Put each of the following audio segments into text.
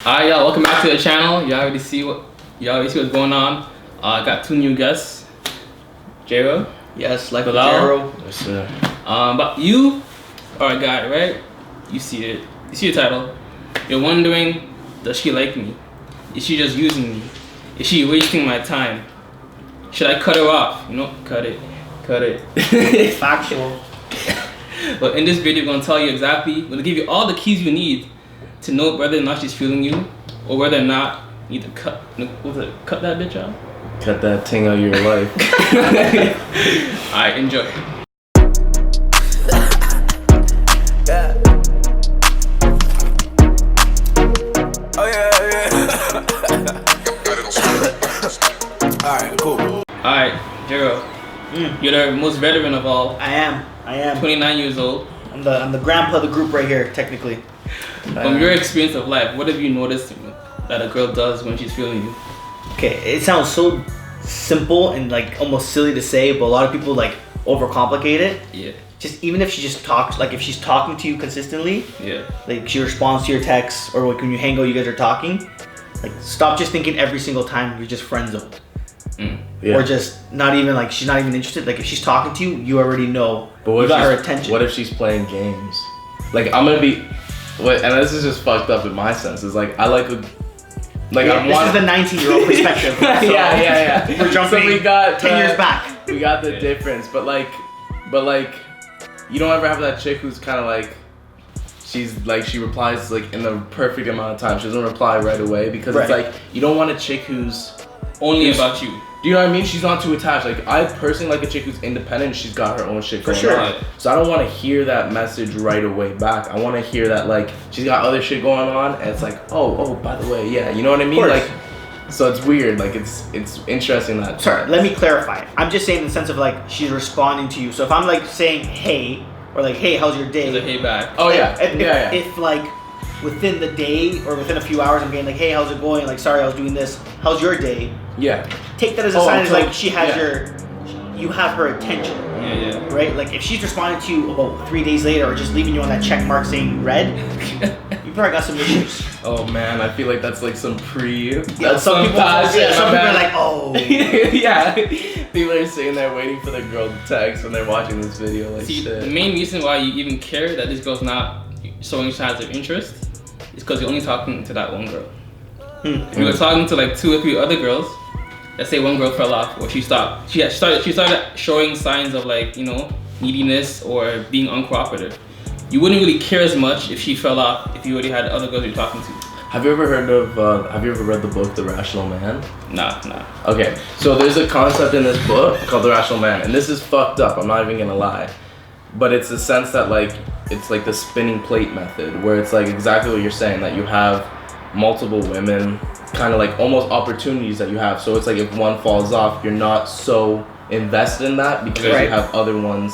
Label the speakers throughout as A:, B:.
A: Alright, y'all, welcome back to the channel. You already see what's going on. I got two new guests. JRO?
B: Yes, like
A: Bilal.
B: JRO.
C: Yes, sir.
A: But you are a guy, right? You see it. You see the title. You're wondering, does she like me? Is she just using me? Is she wasting my time? Should I cut her off? You know, cut it.
B: Factual.
A: But in this video, we're gonna tell you exactly. We're gonna give you all the keys you need to know whether or not she's feeling you, or whether or not you need to cut that bitch out.
C: Cut that thing out of your life.
A: Alright, enjoy.
D: Yeah. Oh yeah. Alright, cool.
A: Alright, JRO. You're the most veteran of all.
B: I am.
A: 29 years old.
B: I'm the grandpa of the group right here, technically.
A: From your experience of life, what have you noticed that a girl does when she's feeling you?
B: Okay, it sounds so simple and like almost silly to say, but a lot of people like overcomplicate it.
A: Yeah.
B: Just even if she just talks, like if she's talking to you consistently,
A: Yeah.
B: like she responds to your texts, or like when you hang out, you guys are talking. Like stop just thinking every single time you're just friend zoned.
C: Yeah.
B: Or just not even like she's not even interested. Like if she's talking to you, you already know.
C: But what
B: you
C: if
B: got her
C: she's-
B: attention.
C: What if she's playing games? Like I'm gonna be, and this is just fucked up in my sense. Is like I like a, like
B: Yeah,
C: I
B: this
C: want.
B: is the 19-year-old perspective. So
C: yeah.
B: We're jumping
C: So we got
B: 10 years back.
C: We got the difference, but like, you don't ever have that chick who's kind of like, she's like she replies like in the perfect amount of time. She doesn't reply right away because it's
B: Right.
C: like you don't want a chick who's
A: Only about you.
C: Do you know what I mean? She's not too attached. Like I personally like a chick who's independent. She's got her own shit
B: For
C: going
B: sure.
C: on. So I don't want to hear that message right away back. I want to hear that like she's got other shit going on, and it's like, oh, by the way, yeah, you know what I mean?
B: Of
C: Like,
B: course.
C: so it's weird. Like it's interesting that.
B: Sorry, let me clarify. I'm just saying in the sense of like she's responding to you. So if I'm like saying hey, or like hey, how's your day?
A: There's a hey back.
C: Oh yeah,
B: If like within the day or within a few hours I'm getting like hey, how's it going? Like sorry, I was doing this. How's your day?
C: yeah.
B: Take that as a
C: Oh,
B: sign as
C: okay.
B: like she has you have her attention.
A: Yeah.
B: Right? Like if she's responding to you about 3 days later or just leaving you on that check mark saying red, you probably got some issues.
C: Oh man, I feel like that's like some
B: Yeah,
C: That's
B: some people
C: past shit,
B: some
C: my
B: people are
C: bad.
B: like, oh.
C: yeah. People are sitting there waiting for the girl to text when they're watching this video. Like
A: See,
C: shit.
A: the main reason why you even care that this girl's not showing signs of interest is because you're only talking to that one girl. If you were talking to like 2 or 3 other girls, let's say one girl fell off or she stopped. She started showing signs of like, you know, neediness or being uncooperative. You wouldn't really care as much if she fell off if you already had other girls you're talking to.
C: Have you ever heard of? Have you ever read the book The Rational Man?
A: Nah.
C: Okay, so there's a concept in this book called The Rational Man, and this is fucked up. I'm not even gonna lie, but it's the sense that like it's like the spinning plate method, where it's like exactly what you're saying, that you have multiple women, kind of like almost opportunities that you have. So it's like if one falls off, you're not so invested in that because
B: Right.
C: you have other ones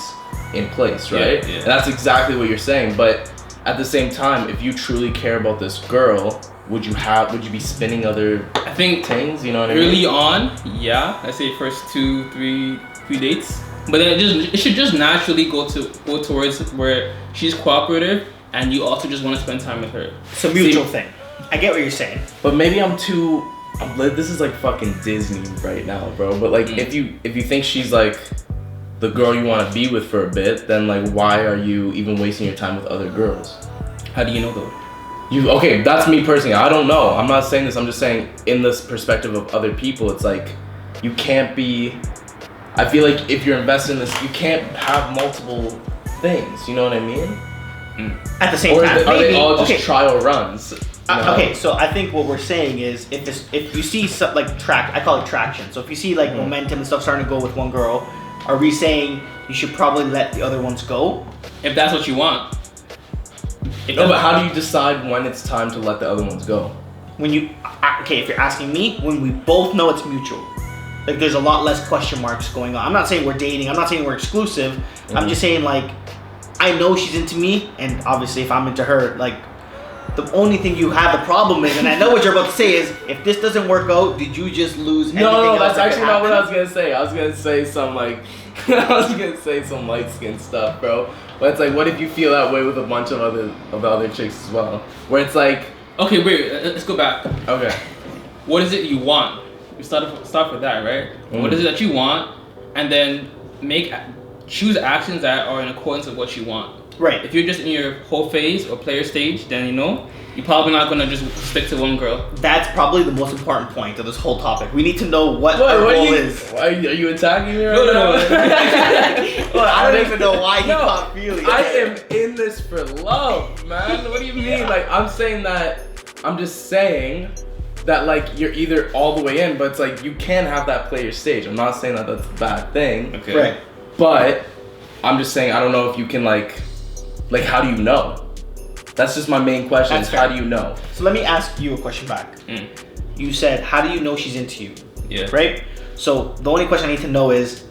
C: in place, right?
A: Yeah.
C: And that's exactly what you're saying. But at the same time, if you truly care about this girl, would you be spinning other
A: I think
C: things? You know what I mean?
A: early on, yeah, let's say first 2, 3 dates. But then it should just naturally go towards where she's cooperative and you also just want to spend time with her.
B: It's a mutual thing. I get what you're saying.
C: But maybe this is like fucking Disney right now, bro. But like if you think she's like the girl you want to be with for a bit, then like why are you even wasting your time with other girls?
A: How do you know though?
C: Okay, that's me personally. I don't know. I'm not saying this. I'm just saying in this perspective of other people, it's like you can't be. I feel like if you're invested in this, you can't have multiple things. You know what I mean?
B: At the same
C: Or
B: time,
C: are they
B: maybe,
C: all just
B: okay.
C: trial runs? You know?
B: Okay, so I think what we're saying is if you see some, like I call it traction. So if you see like momentum and stuff starting to go with one girl, are we saying you should probably let the other ones go?
A: If that's what you want.
C: No, but how do you decide when it's time to let the other ones go?
B: When you if you're asking me, when we both know it's mutual. Like there's a lot less question marks going on. I'm not saying we're dating. I'm not saying we're exclusive. I'm just saying like I know she's into me, and obviously if I'm into her, like the only thing you have the problem is, and I know what you're about to say is, if this doesn't work out, did you just lose everything
C: No,
B: else
C: that's
B: that
C: actually
B: could
C: not what I was
B: happen?
C: gonna say. I was gonna say some like, I was gonna say some light skin stuff, bro. But it's like, what if you feel that way with a bunch of the other chicks as well? Where it's like,
A: Okay, wait. Let's go back.
C: Okay.
A: What is it you want? We start with that, right? What is it that you want, and then choose actions that are in accordance with what you want.
B: Right.
A: If you're just in your whole phase or player stage, then you're probably not gonna just stick to one girl.
B: That's probably the most important point of this whole topic. We need to know what our goal is.
C: Are you attacking me right
A: No.
C: now?
B: Well, I don't even know why he caught feelings.
C: I am in this for love, man. What do you mean? Like, I'm just saying that, like, you're either all the way in, but it's like you can have that player stage. I'm not saying that that's a bad thing.
A: Okay.
B: Right.
C: But I'm just saying I don't know if you can like how do you know? That's just my main question.
B: That's
C: Is
B: fair.
C: how do you know?
B: So let me ask you a question back. You said, how do you know she's into you?
A: Yeah.
B: Right? So the only question I need to know is,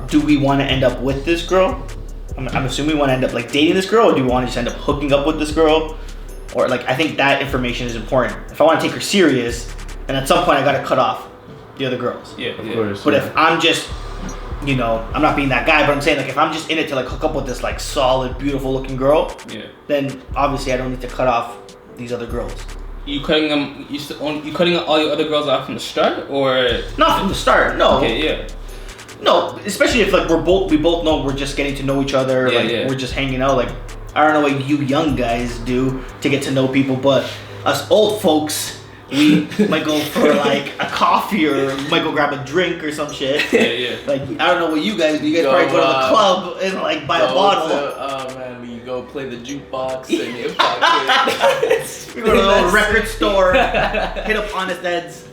B: do we want to end up with this girl? I'm assuming we want to end up like dating this girl, or do we want to just end up hooking up with this girl? Or like, I think that information is important. If I want to take her serious, then at some point I got to cut off the other girls.
A: Yeah.
C: Of course.
B: But if I'm just, I'm not being that guy, but I'm saying like if I'm just in it to like hook up with this like solid, beautiful looking girl, then obviously I don't need to cut off these other girls.
A: You cutting them? You cutting all your other girls off from the start, or
B: Not from the start, no.
A: Okay, yeah.
B: No, especially if like we both know we're just getting to know each other, we're just hanging out. Like, I don't know what you young guys do to get to know people, but us old folks, we might go for like a coffee or might go grab a drink or some shit.
A: Yeah.
B: Like, I don't know what you guys do. You guys probably go to the club and like buy a bottle.
C: Oh man, we go play the jukebox and you pocket.
B: We go to the little record store, hit up Honest Ed's.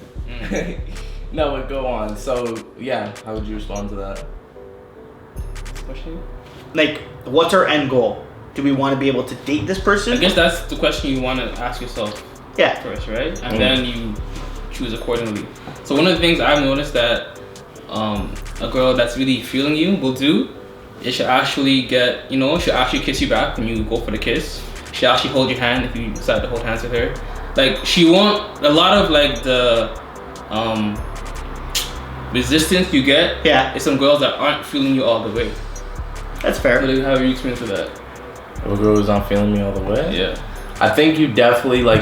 C: No, but go on. So yeah, how would you respond to that?
A: Question?
B: Like, what's our end goal? Do we want to be able to date this person?
A: I guess that's the question you want to ask yourself.
B: Yeah.
A: First, right? And then you choose accordingly. So one of the things I've noticed that a girl that's really feeling you will do is she'll actually she'll actually kiss you back when you go for the kiss. She'll actually hold your hand if you decide to hold hands with her. Like, she won't, a lot of like the resistance you get is some girls that aren't feeling you all the way.
B: That's fair.
A: So how have you experienced that?
C: If a girl is not feeling me all the way?
A: Yeah.
C: I think you definitely like,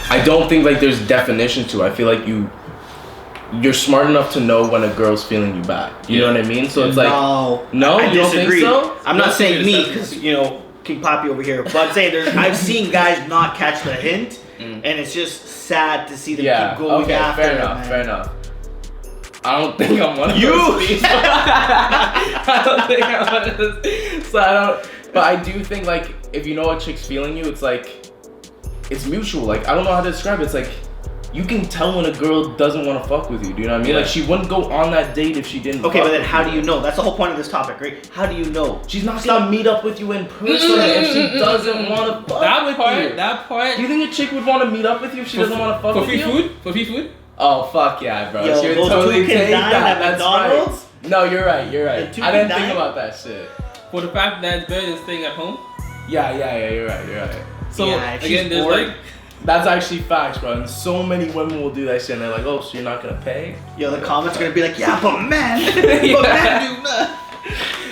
C: I don't think like there's definition to it. I feel like you're smart enough to know when a girl's feeling you back. You know what I mean? So it's like, no,
B: I
C: you don't
B: disagree.
C: think so?
B: I'm not saying me, because King Poppy over here, but I'm saying I've seen guys not catch the hint, and it's just sad to see them keep going after
C: fair
B: it,
C: enough,
B: man.
C: fair enough. I don't think I'm one of
B: You!
C: those people. I don't think I'm one of those. So I don't, but I do think like, if you know a chick's feeling you, it's like, it's mutual. Like, I don't know how to describe it. It's like, you can tell when a girl doesn't want to fuck with you. Do you know what I mean?
A: Yeah.
C: Like, she wouldn't go on that date if she didn't.
B: Okay,
C: fuck
B: but then
C: with
B: how do you know? That's the whole point of this topic, right? How do you know?
C: She's not gonna meet up with you in person if she doesn't want to fuck with you.
A: That part.
C: Do you think a chick would want to meet up with you if she doesn't want to fuck with you?
A: For free food?
C: Oh fuck yeah, bro!
B: Yo,
C: She would
B: those
C: totally
B: two can
C: take
B: dine
C: that.
B: at
C: That's
B: McDonald's?
C: right. No, you're right.
B: The two
C: I didn't
B: can
C: think
B: dine?
C: about that shit.
A: For the fact that it's better than staying at home.
C: Yeah. You're right.
A: So
B: Yeah, if she's
A: again, there's
B: bored-
A: like.
C: That's actually facts, bro. And so many women will do that shit, and they're like, "Oh, so you're not gonna pay?"
B: Yo, the comments are gonna be like, yeah, but man, but man, do not.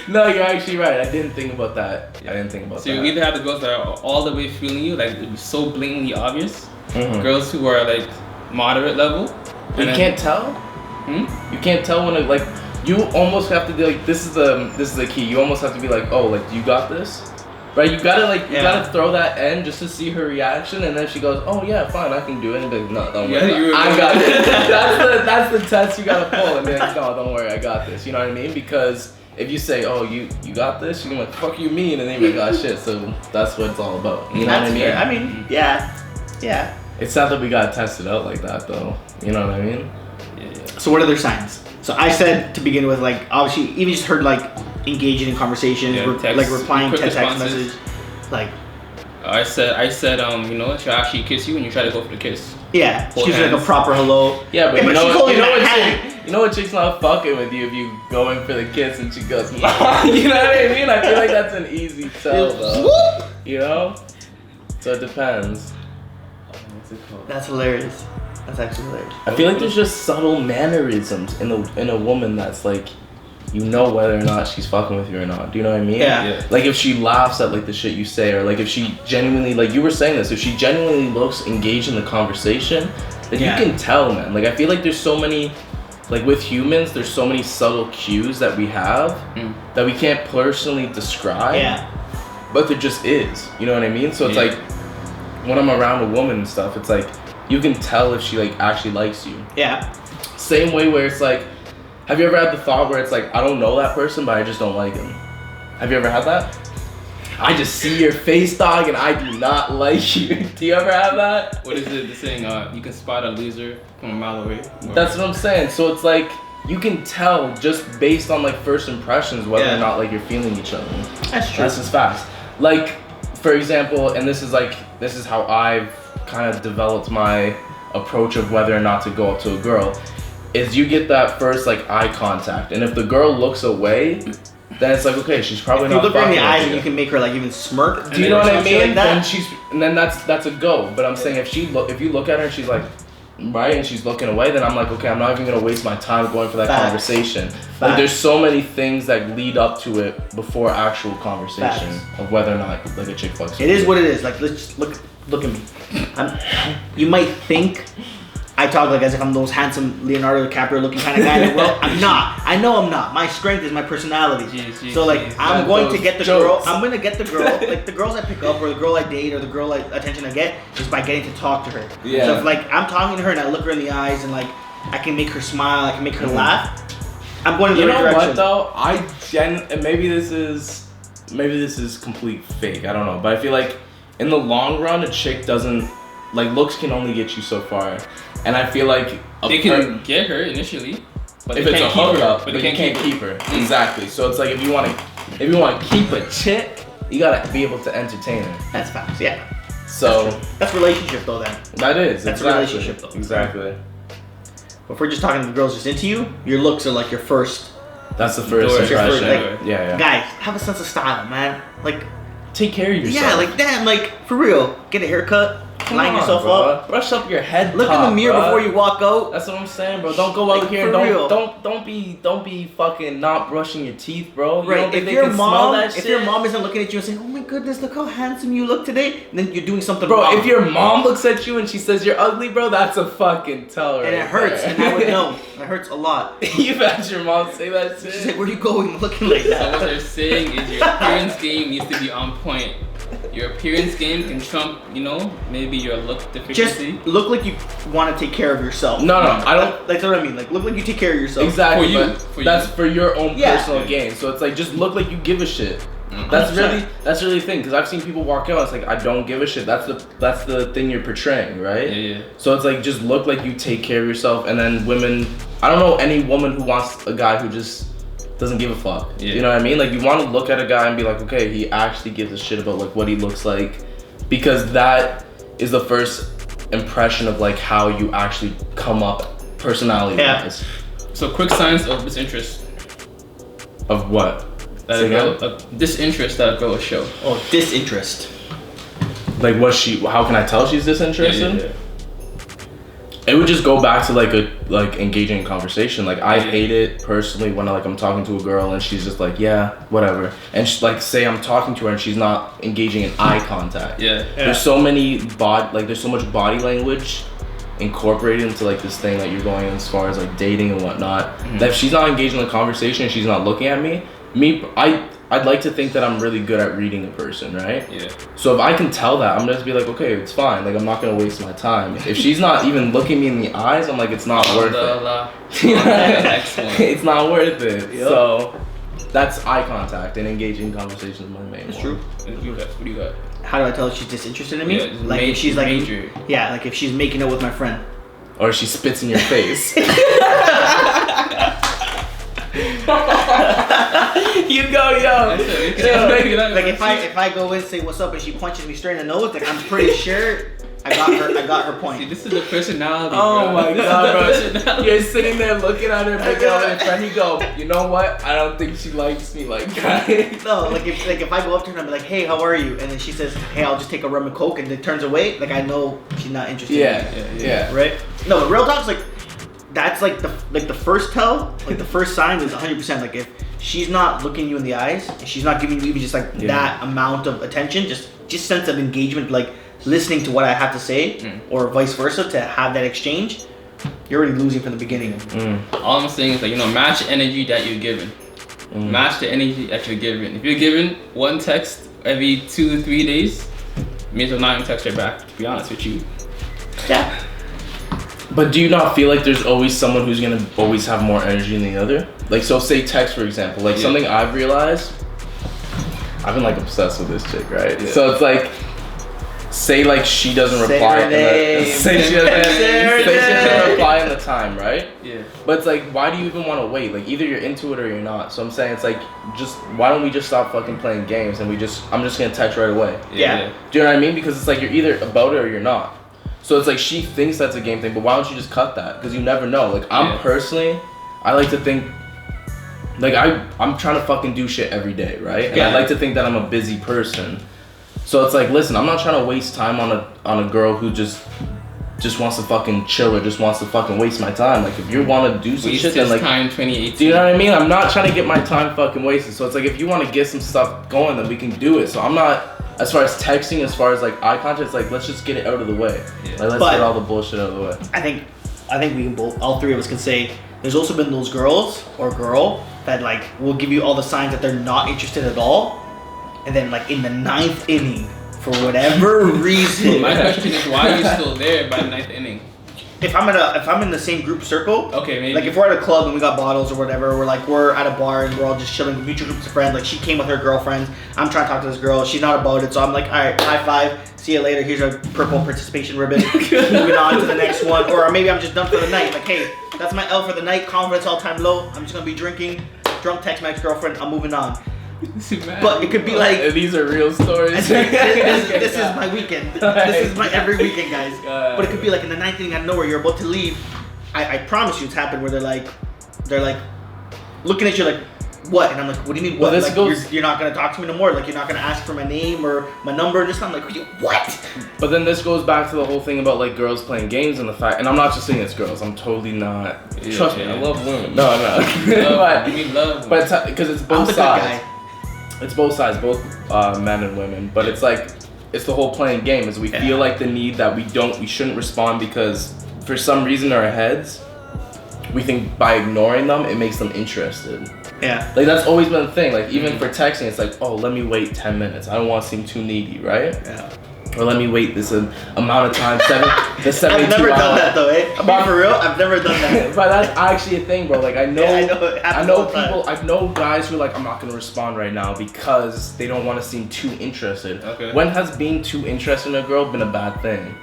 C: No, you're actually right. I didn't think about that. I didn't think about
A: So
C: that.
A: you either have the girls that are all the way feeling you, like it'd be so blatantly obvious.
C: Mhm.
A: Girls who are like moderate level.
C: You can't tell. You can't tell when it like. You almost have to be like, this is the key. You almost have to be like, oh, like, you got this, right? You gotta like, you gotta throw that in just to see her reaction, and then she goes, oh yeah, fine, I can do it, and be like, no, don't worry, I got it. That's the test you gotta pull, and be like, no, don't worry, I got this. You know what I mean? Because if you say, oh, you got this, you're like, fuck you mean, and then you're like, oh shit. So that's what it's all about. You know what I mean?
B: Fair. I mean, yeah.
C: It's sad that we gotta test it out like that, though. You know what I mean?
A: Yeah.
B: So what other signs? So I said to begin with, like, obviously, even just heard like engaging in conversations,
A: text,
B: like replying to
A: quick
B: text
A: responses.
B: message, like,
A: I said, she'll actually kiss you when you try to go for the kiss.
B: yeah,
A: Hold
B: she's like a
A: hands.
B: proper hello.
C: Yeah, but
B: Yeah,
C: you know
B: she's
C: what?
B: holding
C: You know
B: the
C: what?
B: hand.
C: You know what? Chick's not fucking with you if you going for the kiss and she goes, you know what I mean? I feel like that's an easy tell, though.
B: Whoop!
C: You know? So it depends.
A: What's it called?
B: That's hilarious. That's actually hilarious.
C: I feel like there's just subtle mannerisms in a woman that's like, you know whether or not she's fucking with you or not. Do you know what I mean?
B: Yeah.
C: Like if she laughs at like the shit you say, or like if she genuinely, like you were saying this, if she genuinely looks engaged in the conversation, then you can tell, man. Like I feel like there's so many, like with humans, there's so many subtle cues that we have that we can't personally describe.
B: Yeah.
C: But there just is. You know what I mean? So it's like when I'm around a woman and stuff, it's like you can tell if she like actually likes you.
B: Yeah.
C: Same way where it's like, have you ever had the thought where it's like, I don't know that person, but I just don't like him? Have you ever had that? I just see your face, dog, and I do not like you. Do you ever have that?
A: What is it? The saying, you can spot a loser from a mile away.
C: That's what I'm saying. So it's like, you can tell just based on like first impressions whether or not like you're feeling each other.
B: That's true.
C: That's just facts. Like, for example, and this is how I've kind of developed my approach of whether or not to go up to a girl, is you get that first like eye contact, and if the girl looks away, then it's like, okay, she's probably
B: if
C: not.
B: You look her in the
C: fucking
B: eyes
C: with
B: and you can make her like even smirk.
C: Do you know what I mean?
B: Like that.
C: Then that's a go. But I'm saying if you look at her and she's like, right, and she's looking away, then I'm like, okay, I'm not even gonna waste my time going for that conversation. Like there's so many things that lead up to it before actual conversation of whether or not like a chick fucks.
B: It is what it is. Like let's just look at me. You might think I talk like as if I'm the most handsome Leonardo DiCaprio looking kind of guy in the world. I'm not. I know I'm not. My strength is my personality. So like I'm going to get the girl. I'm gonna get the girl. Like the girls I pick up or the girl I date or the girl attention I get is by getting to talk to her.
C: Yeah.
B: So if like I'm talking to her and I look her in the eyes and like I can make her smile, I can make her laugh, I'm going in the right direction.
C: You know what though? And maybe this is complete fake. I don't know, but I feel like in the long run, a chick doesn't like looks can only get you so far, and I feel like
A: they can get her initially, but
C: if
A: they
C: it's a
A: can't keep her.
C: hookup, but you can't keep her. Exactly. So it's like if you want to keep a chick, you gotta be able to entertain her.
B: That's facts. Yeah.
C: So
B: that's relationship though. Then
C: that is
B: that's relationship though.
C: Exactly.
B: But if we're just talking to the girls just into you, your looks are like your first.
C: That's the first impression.
B: Like,
C: yeah.
B: Guys, have a sense of style, man. Like,
C: take care of yourself.
B: Yeah, like damn, like for real. Get a haircut. Line yourself up.
C: Brush up your head.
B: Look in the mirror before you walk out.
C: That's what I'm saying, bro. Don't go out here and don't be fucking not brushing your teeth, bro. You
B: right. If your mom isn't looking at you and saying, "Oh my goodness, look how handsome you look today," then you're doing something wrong.
C: Bro, if your mom looks at you and she says you're ugly, bro, that's a fucking tell.
B: And it hurts, and I would know. It hurts a lot.
C: You've had your mom say that shit.
B: She's like, "Where are you going looking like that?"
A: So what they're saying is your appearance game needs to be on point. Your appearance game can trump, maybe your look deficiency.
B: Just look like you want to take care of yourself.
C: No, I don't.
B: That's what I mean. Like, look like you take care of yourself.
C: Exactly.
A: For
C: that's for your own personal gain. So it's like, just look like you give a shit. That's really the thing. Because I've seen people walk out. It's like, I don't give a shit. That's the thing you're portraying, right?
A: Yeah.
C: So it's like, just look like you take care of yourself. And then women, I don't know any woman who wants a guy who just doesn't give a fuck.
A: Yeah.
C: You know what I mean? Like, you want to look at a guy and be like, okay, he actually gives a shit about like what he looks like, because that is the first impression of like how you actually come up personality wise.
A: So quick signs of disinterest.
C: Of what?
A: Disinterest that a girl will show.
B: Oh, disinterest.
C: Like how can I tell she's disinterested?
A: Yeah.
C: It would just go back to like engaging in conversation. Like I hate it personally when I'm talking to a girl and she's just like, yeah, whatever. And say I'm talking to her and she's not engaging in eye contact.
A: Yeah.
C: There's so there's so much body language incorporated into like this thing that you're going as far as like dating and whatnot. That if she's not engaged in the conversation and she's not looking at me, I'd like to think that I'm really good at reading a person, right? Yeah. So if I can tell that, I'm gonna just be like, okay, it's fine. Like I'm not gonna waste my time. If she's not even looking me in the eyes, I'm like, it's not worth it. It's not worth it. Yep. So that's eye contact and engaging conversations is my main.
A: That's true. What do you got?
B: How do I tell if she's disinterested in me?
A: Yeah,
B: like if she's like
A: major.
B: Yeah, like if she's making out with my friend.
C: Or she spits in your face. You go, yo.
B: Like if I go in and say what's up and she punches me straight in the nose, like I'm pretty sure I got her point.
A: See, this is the personality.
C: Oh
A: bro.
C: my god, bro! You're sitting there looking at her, picking out her friend. You go, you know what? I don't think she likes me like that.
B: No, like if I go up to her and I'm like, hey, how are you? And then she says, hey, I'll just take a rum and coke, and then turns away. Like I know she's not interested.
C: Yeah.
B: Right? No, but real talk's like, that's like the first tell, like the first sign is 100%. Like if she's not looking you in the eyes, and she's not giving you even just like that amount of attention, just sense of engagement, like listening to what I have to say, or vice versa, to have that exchange, you're already losing from the beginning.
A: All I'm saying is that, you know, match the energy that you're giving. Match the energy that you're giving. If you're giving one text every 2 to 3 days, may as well not even text her back, to be honest with you.
B: Yeah.
C: But do you not feel like there's always someone who's gonna always have more energy than the other? Like, so say text, for example. Like, something I've realized, I've been like obsessed with this chick, right? Yeah. So it's like, say like she doesn't reply. Say she doesn't reply in the time, right? Yeah. But it's like, why do you even want to wait? Like, either you're into it or you're not. So I'm saying, it's like, just why don't we just stop fucking playing games and I'm just gonna text right away.
B: Yeah.
C: Do you know what I mean? Because it's like you're either about it or you're not. So it's like she thinks that's a game thing, but why don't you just cut that? Because you never know. Like, I'm personally, I like to think, like, I'm trying to fucking do shit every day, right? And I like to think that I'm a busy person. So it's like, listen, I'm not trying to waste time on a girl who just wants to fucking chill or just wants to fucking waste my time. Like, if you want to do some shit, then like,
A: time 2018.
C: do you know what I mean? I'm not trying to get my time fucking wasted. So it's like, if you want to get some stuff going, then we can do it. So I'm not, as far as texting, as far as like eye contact, it's like, let's just get it out of the way. Like, let's get all the bullshit out of the way.
B: I think we can both, all three of us can say, there's also been those girls or girl that like will give you all the signs that they're not interested at all, and then like in the 9th inning, for whatever reason.
A: My question is, why are you still there by the 9th inning?
B: If I'm in the same group circle,
A: okay, maybe.
B: Like if we're at a club and we got bottles or whatever, we're at a bar and we're all just chilling with mutual groups of friends. Like she came with her girlfriends. I'm trying to talk to this girl. She's not about it, so I'm like, all right, high five. See you later. Here's a purple participation ribbon. Moving on to the next one, or maybe I'm just done for the night. Like, hey, that's my L for the night. Confidence all time low. I'm just gonna be drinking. Drunk text my ex-girlfriend. I'm moving on. But it could be like,
C: and these are real stories.
B: this is my weekend. This is my every weekend, guys. But it could be like in the 9th inning, I know where you're about to leave. I promise you, it's happened where they're like looking at you like, what? And I'm like, what do you mean? What?
C: Well,
B: like, you're not gonna talk to me no more. Like you're not gonna ask for my name or my number. Just I'm like, what?
C: But then this goes back to the whole thing about like girls playing games and the fact. And I'm not just saying it's girls. I'm totally not. Trust me, I love women. No.
A: But you love women.
C: But because it's both sides. It's both sides, both men and women. But it's like, it's the whole playing game. Is we feel like the need that we shouldn't respond because for some reason in our heads, we think by ignoring them, it makes them interested.
B: Yeah.
C: Like that's always been the thing. Like even for texting, it's like, oh, let me wait 10 minutes. I don't want to seem too needy, right? Yeah. Or let me wait this amount of time. 72
B: I've never done that though, eh? I'm being for real. I've never done that.
C: But that's actually a thing, bro. Like I know
B: people.
C: I know guys who are like, I'm not gonna respond right now because they don't want to seem too interested. Okay. When has being too interested in a girl been a bad thing?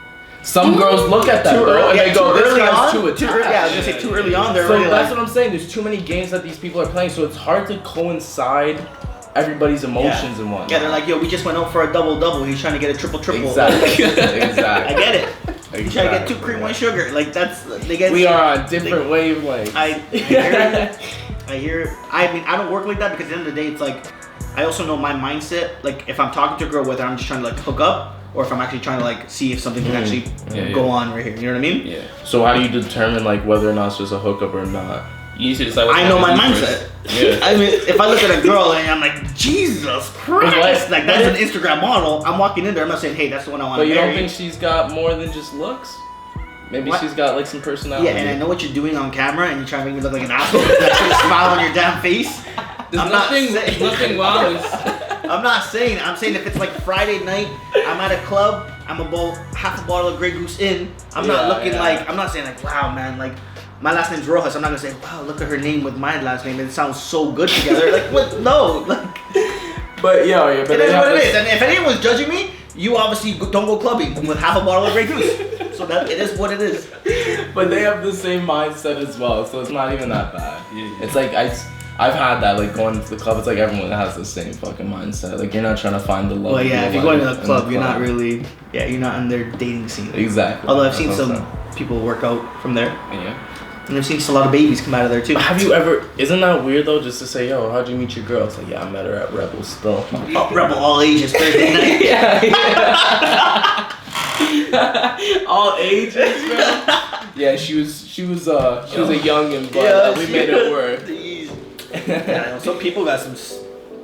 C: Some girls look at that though and they go, this guy's too attached.
B: I was gonna say too early on.
C: So that's what I'm saying. There's too many games that these people are playing, so it's hard to coincide everybody's emotions and whatnot.
B: Yeah, they're like, yo, we just went out for a double. He's trying to get a triple.
C: Exactly.
B: I get it. He's trying to get 2 cream, 1 sugar. Like that's they get.
C: We are on different wavelengths.
B: I hear it. I mean, I don't work like that because at the end of the day, it's like I also know my mindset. Like if I'm talking to a girl, whether I'm just trying to like hook up or if I'm actually trying to like see if something can actually go on right here. You know what I mean?
A: Yeah.
C: So how do you determine like whether or not it's just a hookup or not?
A: You need to decide.
B: I know my mindset. Yeah. I mean, if I look at a girl and I'm like, Jesus Christ, like that's an Instagram model. I'm walking in there. I'm not saying, hey, that's the one I want to marry.
C: But you don't think she's got more than just looks? Maybe she's got like some personality.
B: Yeah, and I know what you're doing on camera, and you're trying to make me look like an asshole. That smile on your damn face.
A: There's nothing wrong with.
B: I'm not saying. I'm saying if it's like Friday night, I'm at a club, I'm about half a bottle of Grey Goose in. I'm not looking like. I'm not saying like, wow, man, like. My last name's Rojas. I'm not gonna say, wow, look at her name with my last name. It sounds so good together. Like, what? No. Like,
C: but yeah. But
B: it is what it is. And if anyone's judging me, you obviously don't go clubbing with half a bottle of Grey Goose. So that it is what it is.
C: But they have the same mindset as well, so it's not even that bad. Yeah. It's like I've had that, like going to the club. It's like everyone has the same fucking mindset. Like you're not trying to find the love.
B: Well, yeah. If you're going to the club, you're not really. Yeah, you're not in their dating scene.
C: Exactly.
B: Although I've seen some people work out from there. Yeah. And I've seen a lot of babies come out of there too.
C: Have you ever? Isn't that weird though? Just to say, yo, how'd you meet your girl? It's like, yeah, I met her at Rebel still.
B: Oh, Rebel All Ages Thursday night.
C: All ages, bro. Yeah, she was a youngin', but we made it work.
B: Yeah, some people got some.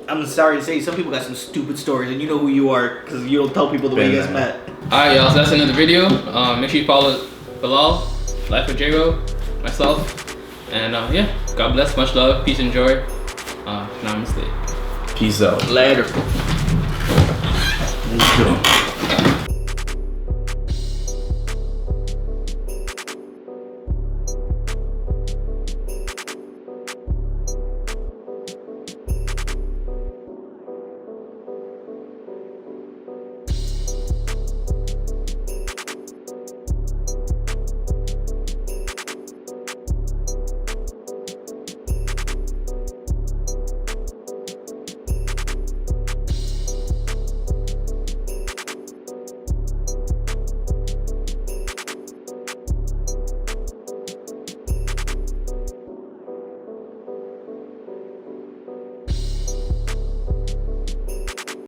B: I'm sorry to say, some people got some stupid stories, and you know who you are because you don't tell people the way you guys met.
A: Alright, y'all. So that's the end of the video. Make sure you follow Bilal, Life with JRO, myself, and yeah. God bless. Much love. Peace and joy. Namaste.
C: Peace out.
B: Later.
C: Let's go.